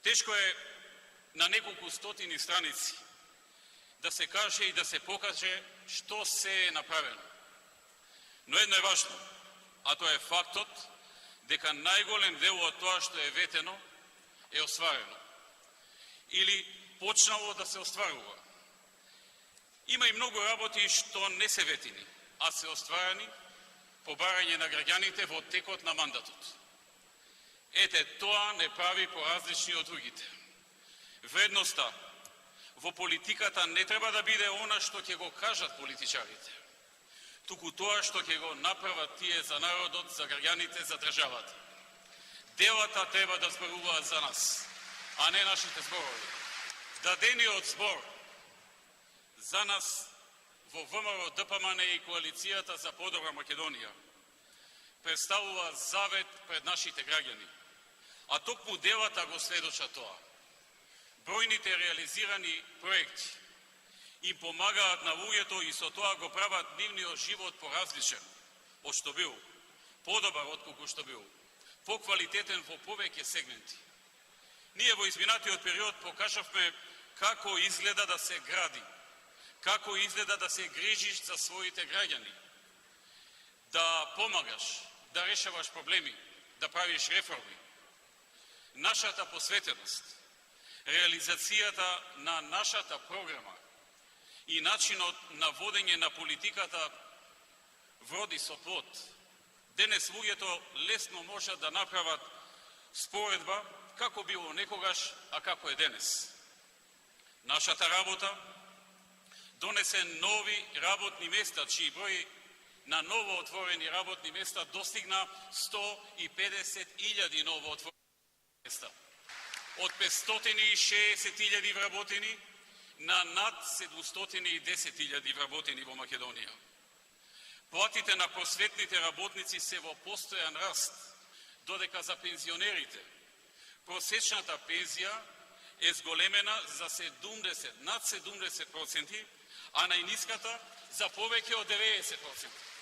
Тешко е на неколку стотини страници да се каже и да се покаже што се е направено. Но едно е важно, а тоа е фактот дека најголем дел од тоа што е ветено е остварено. Или почнало да се остварува. Има и многу работи што не се ветени, а се остварани по барање на граѓаните во текот на мандатот. Ете, тоа не прави поразлични од другите. Вредноста во политиката не треба да биде она што ќе го кажат политичарите, туку тоа што ќе го направат тие за народот, за граѓаните, за државата. Делата треба да зборуваат за нас, а не нашите зборови. Дадениот збор за нас во ВМРО ДПМН и Коалицијата за подобра Македонија представува завет пред нашите граѓани, а токму делата го сведочат тоа. Бројните реализирани проекти им помагаат на луѓето и со тоа го прават нивниот живот поразличен од што бил, подобар од колку што бил, поквалитетен во повеќе сегменти. Ние во изминатиот период покажавме како изгледа да се гради, како изгледа да се грижиш за своите граѓани, да помагаш, да решаваш проблеми, да правиш реформи. Нашата посветеност, реализацијата на нашата програма и начинот на водење на политиката вроди со плод. Денес луѓето лесно можат да направат споредба како било некогаш, а како е денес. Нашата работа донесе нови работни места, чии број на ново отворени работни места достигна 150.000 ново отворени места. Од 560.000 вработени на над 710.000 вработени во Македонија. Платите на просветните работници се во постојан раст, додека за пензионерите просечната пензија е зголемена за 70, над 70%, а најниската за повеќе од 90%.